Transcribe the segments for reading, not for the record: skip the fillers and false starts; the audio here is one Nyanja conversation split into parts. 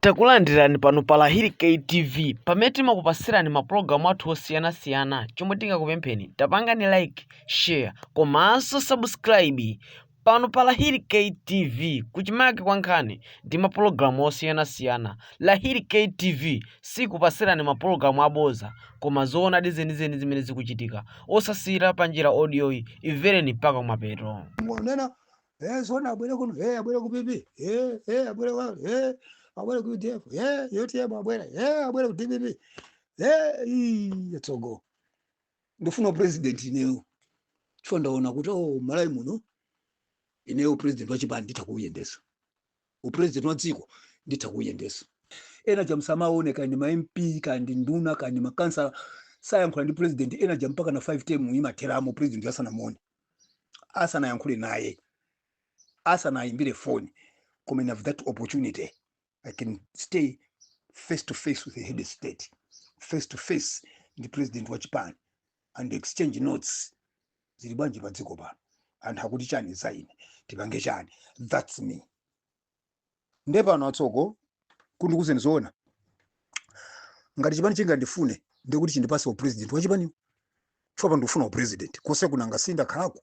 Takulandirani pano pa Lahiri KTV pamene timakupasirani mapulogalamu athu osiyanasiyana. Chomwe tingakupempheni tapangani like, share komanso subscribe pano pa Lahiri KTV. Kuchimake kwa nkhani ndi mapulogalamu osiyanasiyana. Lahiri KTV sikupasirani mapulogalamu aboza koma zoonadi zenizeni zimene zikuchitika. Osasira pa njira audio iyi imvereni mpaka kumapeto. Zona abwere kuno, abwere ku bibi, abwere wa, abwere ku DF, yote abwere, abwere ku DBB, yatsogo. Ndifuna president ineyo. Chifo ndaona kuti malai muno ineyo president wa chipani nditakuyendesa. President wa dziko nditakuyendesa. Ena jamsamaone kandi ma MP kandi nduna kandi makansala sayankhula ndi president ena jampaka na 5 term imateramo president yasanamone. Asana yankhule naye. Asana aimbire phone, come and have that opportunity. I can stay face to face with the head of state, face to face the president wa Japan, and exchange notes. Zilibanji padziko pano. And hakuti chani zaine. Tibange chani. That's me. Ndepa na tsoko, kundu kuzenizona. Ngati chipani chinga ndifune, ndekuti chindipase wa president wa Japan. Chwapa ndufuna wa president. Kose kuna ngasinda khalako.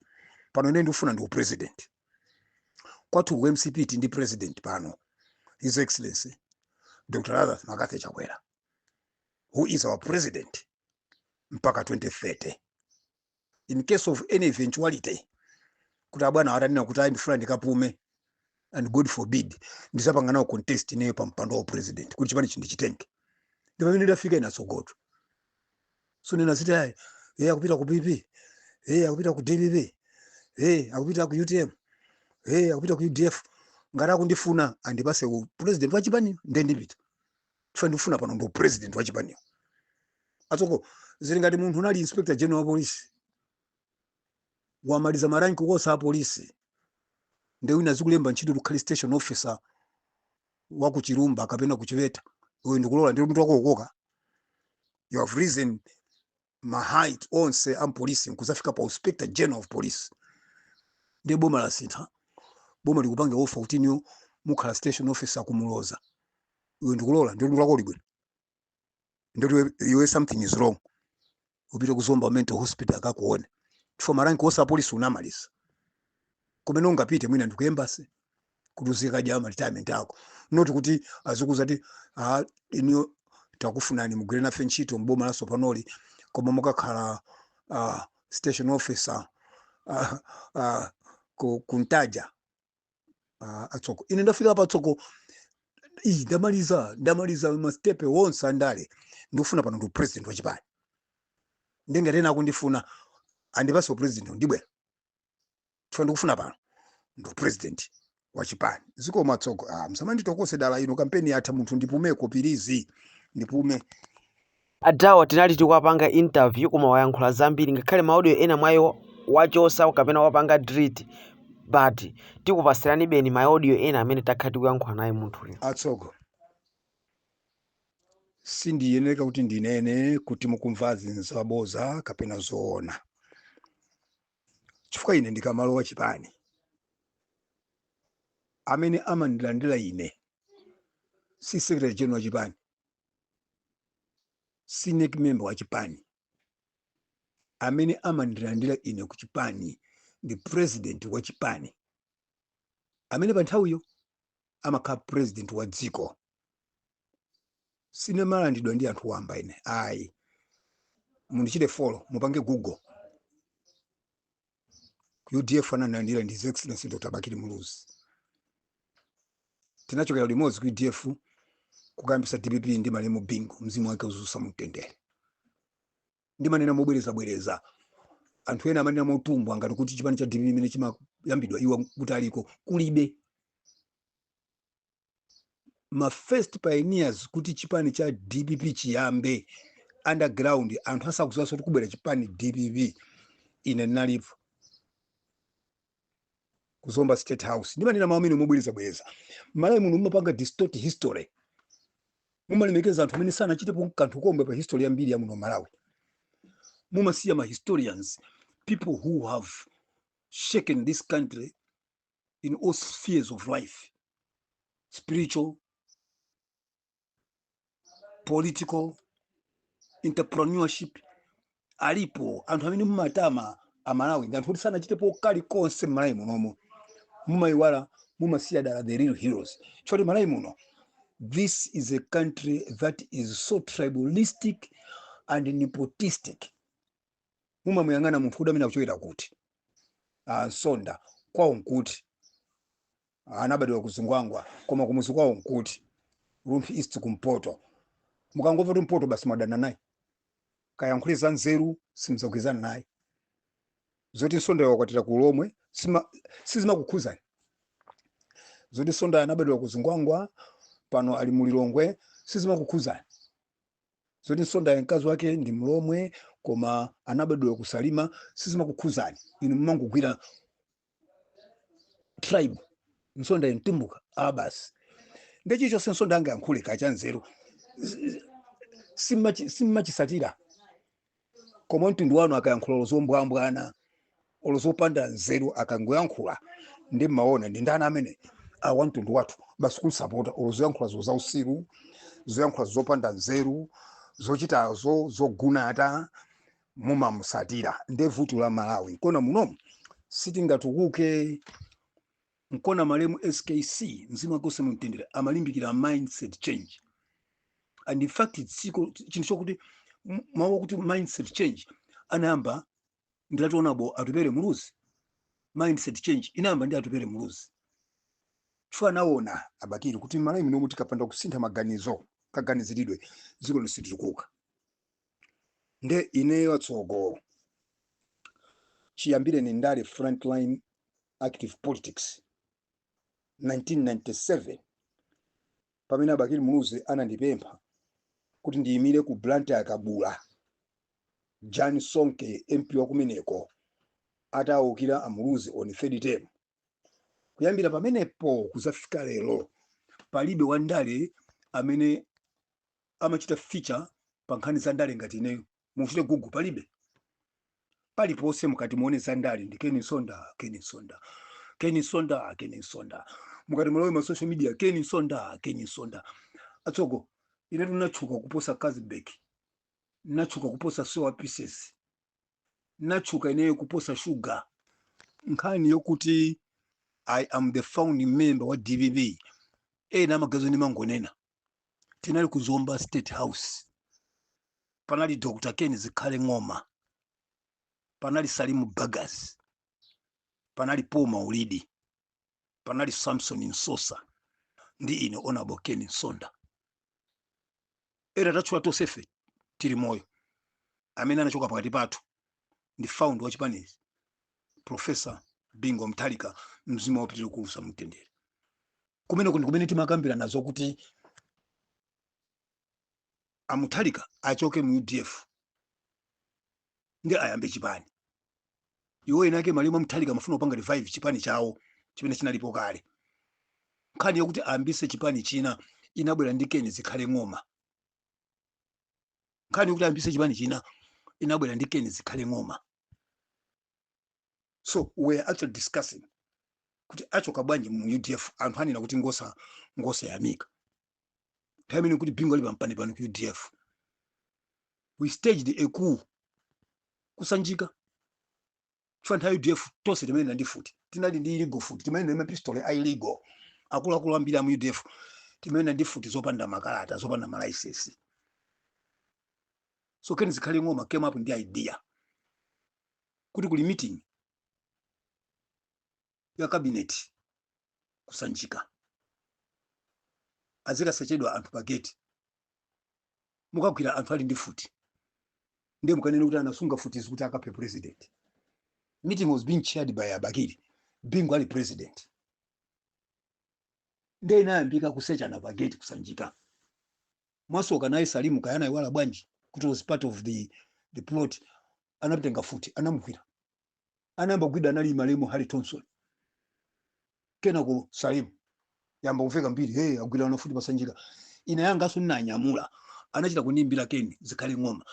Pano nende ndufuna ndi wa president. Kwatu MCP ndi president pano, His Excellency Dr. Adas Makate Chakwera, who is our president mpaka 2030. In case of any eventuality, kuti abwana atanena kuti ndifuna ndikapume, and God forbid, ndisapanga nawo contest ineyo pa mpando wa president, kuti chipani chindi chitenge. Ndipamene ndafika inasogoto. So nina zita, akupita ku BP, akupita ku DBB, akupita ku UTM, akupita ku UDF, ngara kundifuna andipase ku president wa chipani ndendipita. Chifukwa ndifuna pano ndo president wa chipani. Atsoko zili ngati munthu unali inspector general wa police. Wamaliza maranki kosa a police. Ndewe inazikulemba ntchito lukhali station officer wa ku Chirumba kapena ku Chiweta. Uyo ndikulola ndi mtu wako ukoka. You have risen my height onse am police nkuzafika pa inspector general of police. Ndi boma la sitha. Boma likupange ofa utinyo mukhala station officer kumuloza. Uyo ndikulola ndi mtu wako libwe. Ndio something is wrong. Upita kuzomba mental hospital akakuone. Chifo maranki kosa police unamalisa. Kumene ungapite mwina ndi ku embassy kuduzika jama retirement yako. Not kuti azukuzati inyo takufunani mugwire nafe ntchito mboma la Sopanoli koma mukakhala station officer kuntaja atsoko. Ine ndafika pa tsoko ndamaliza mastepe wonse andale ndikufuna pano ndo president wa chipani. Ndengatena kundifuna andipase president ndibwera. Chifukwa ndikufuna pano ndo president wa chipani. Ziko matsoko msamandi tokose dala ino kampeni yatha munthu ndipumeko pirizi ndipume. Adawa tinali tikuwapanga interview koma wayankhula zambiri ngakhale maaudio ena mwayo wachosa kapena wapanga delete, but tikupasirani beni maaudio ena amene takhati kuyankhula naye munthu uyu. Atsoko sindiyeneka kuti ndinene kuti mukumvazi nzaboza kapena zoona. Chifukwa ine ndikamalowa chipani amene amandilandira ine si secretary general wa chipani, si NEC member wa chipani. Amene amandilandira ine ku chipani ndi president wa chipani, amene pa nthawiyo amakhala president wa dziko. Sine malandidwa ndi anthu wamba ine. Ayi, mundichite follow mupange Google. UDF anandilandira ndi His Excellency Dr. Bakili Muluzi. Tinachokera limodzi ku UDF kukayambisa DPP ndi Malemu Bingu, mzimu wake uzusa mtendere. Ndi manena mobwereza anthu ena amanena motumbwa ngati kuti chipani cha DPP imene chimayambidwa iwa kuti aliko kulibe. Ma first pioneers kuti chipani cha DPP chiyambe underground anthu asakuziwa kuti kubwera chipani DPP ine nalipo kuzomba State House. Ndi manena maamene mobwereza. Malawi muno mumapanga distort history. Mumalemekeza anthu amene sana chitepo kanthu kombe pa history yambiri ya muno Malawi. Mumasiya ma historians, people who have shaken this country in all spheres of life, spiritual, political entrepreneurship alipo anthu amene mumatama amalawi ndi anthu kuti sanachitepo kali konse m'Malawi munomo mumayiwala mumasiya dala the real heroes choti Malawi muno this is a country that is so tribalistic and nepotistic mumamuyang'ana munthu kuti amene akuchokera kuti Nsonda kwawo nkuti anabadwa kuzingwangwa koma kumuzi kwawo nkuti Rumpi East kumpoto mukangomva kuti mpoto basi mwadana naye kayankhule za nzeru simuzagwizana naye zoti Nsonda wakwatira ku Lomwe sizimakukhuzani zoti Nsonda anabadwa kuzingwangwa pano ali mulilongwe sizimakukhuzani zoti Nsonda mkazi wake ndi Mlomwe koma anabadwa kusalima sizimakukhuzani inu mmangogwira tribe Nsonda intimbuka basi ndechicho Nsonda angayankhule kacha nzeru simachisatira koma mtundu wanu akayankhula lozombwambwana olozopanda nzeru akangoyankhula ndi maona ndi ndana amene awa mtundu wathu basi kulisapota olozoyankhula zausiru zoyankhula zopanda nzeru zochitazo zogunata mumamusatira ndi vuto la Malawi nkona munomu sitingatukuke nkona malemu SKC mzimu wakose mumtendere amalimbikira mindset change and in fact chinthu chokuti mawu kuti mindset change anayamba ndilatoonabo atupere muluzi mindset change inayamba ndi atupere muluzi chifukwa naona abakiri kuti Malawi munomu tikapanda kusintha maganizo kaganiziridwe dziko lisitukuka nde ineyo atsogo chiyambire ni ndale frontline active politics 1997 pamene abakiri muluzi anandipempha kuti ndiyimire ku Blantyre yakabula Jan Sonke MP wa kumeneko atawukira amuluzi on 3rd term kuyambira pamenepo kuzafika lero palibe wandale amene amachita feature pa nkhani za ndale ngati ineyo muchite Google paliponse mukati muone za ndale ndi Ken Nsonda mukati mulowe ma social media Ken Nsonda atsogo ine tunachuka kuposa Kazibek nachuka kuposa Soa Pieces nachuka ineyo kuposa Sugar nkhani yokuti I am the founding member wa DVB na magazini mangonena tinali kuzomba State House panali Dr. Ken Zikhale Ng'oma panali Salimu Bagas panali Paul Maulidi panali Samson Nsosa ndi ine Honorable Ken Nsonda tachula tosefe tili moyo amene anachoka pakati pathu ndi found wa Chipanizi Professor Bingo Mtalika mzimu wapitire kuusa mtendere kumene timakambira nazo kuti Mtalika achoke mu UDF ndi ayambe chipani iwo inake malimo Mtalika mafuna upanga revive chipani chawo chimene chinalipo kale nkhani yokuti ayambise chipani china inabwera ndi Ken Zikhale Ng'oma nkhani yokuti ayambise chipani china inabwera ndi Ken Zikhale Ng'oma so we are actually discussing kuti achoka bwanji mu UDF anthu anena kuti ngosa yamika pamene kuti Bingo ali pampani pano ku UDF we staged a coup kusanjika chifanta UDF tose timene ndi futi tinali ndi illegal futi timene ndi pistol illegal akulu ambiri mu UDF timene ndi futi zopanda makalata zopanda license so Ken Zikhale Ng'oma came up ndi idea kuti kuli meeting ya cabinet kusanjika azikasachedwa anthu pageti mukagwira anthu ali ndi futi ndiye mukanene kuti anasunga futi kuti akape president meeting was being chaired by Abakiri Bingo ali president ndiye inayambika kusecha na pageti kusanjika mwasoka naye Salimu Kayana iwala bwanji kuti was part of the plot anapitenga futi anamugwira anayamba kugwida anali malemu Harry Thompson kenako Salimu yamba kufika mbiri agwira na futi pasanjika ina yanga aso nanyamula anachita kunimbira Ken Zikhale Ng'oma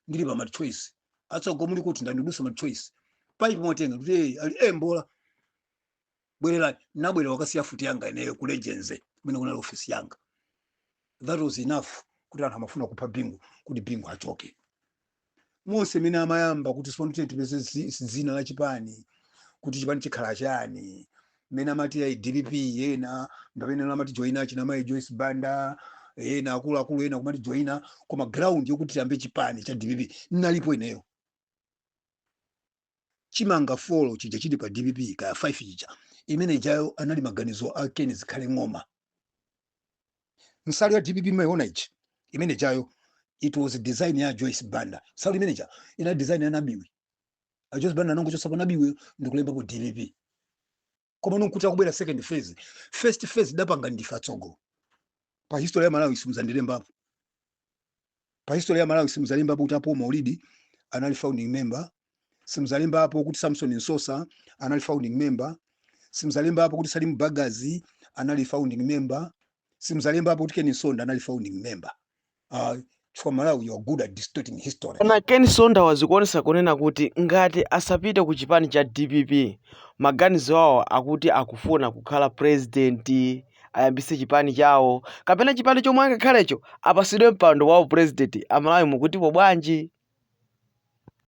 ndili pa my choice atsogo muli kuti ndandidusa my choice pai pomotenga kuti ali mbola bwerera nabwera wakasiya futi yanga ineyo ku Legends mene kuna office yanga that was enough kuti anthu amafuna kupha Bingu kuti Bingu achoke. Mose mene amayamba kuti sifuna tipeze zina la chipani kuti chipani chikhala chani mene amati ya DPP yena ndapene amati joina china mai Joyce Banda yena akulu yena kumati joina koma ground yokuti tambe chipani cha DPP nalipo ineyo. Chimanga follow chija chili pa DPP kaya 5 chija imene jayo anali maganizo ake ni zikhale ng'oma. Nsali ya DPP maiona ichi imene jayo it was design ya Joyce Banda. Nsali imene ja ina design ya Nabiwe. Joyce Banda nango chosa pa Nabiwe ndikulemba po DPP. Koma nunkuta kubwera second phase. First phase dapanga ndifa tsogo. Pa history ya Malawi simuzandilemba. Pa history ya Malawi simuzandilemba kuti apo Maulidi anali founding member. Simzalimba hapo kuti Samson Nsosa anali founding member. Simzalimba hapo kuti Salim Bagazi anali founding member. Simzalimba hapo kuti Ken Sonda anali founding member. For Malawi you are good at distorting history. Na Ken Sonda wazikuonesa kunena kuti ngati asapite ku chipani cha DPP maganizo awo akuti akufuna kukhala president ayambise chipani chawo kapena chipani chomwe angakhalecho apasidwe mpando wawo president amalawi mukutipo bwanji.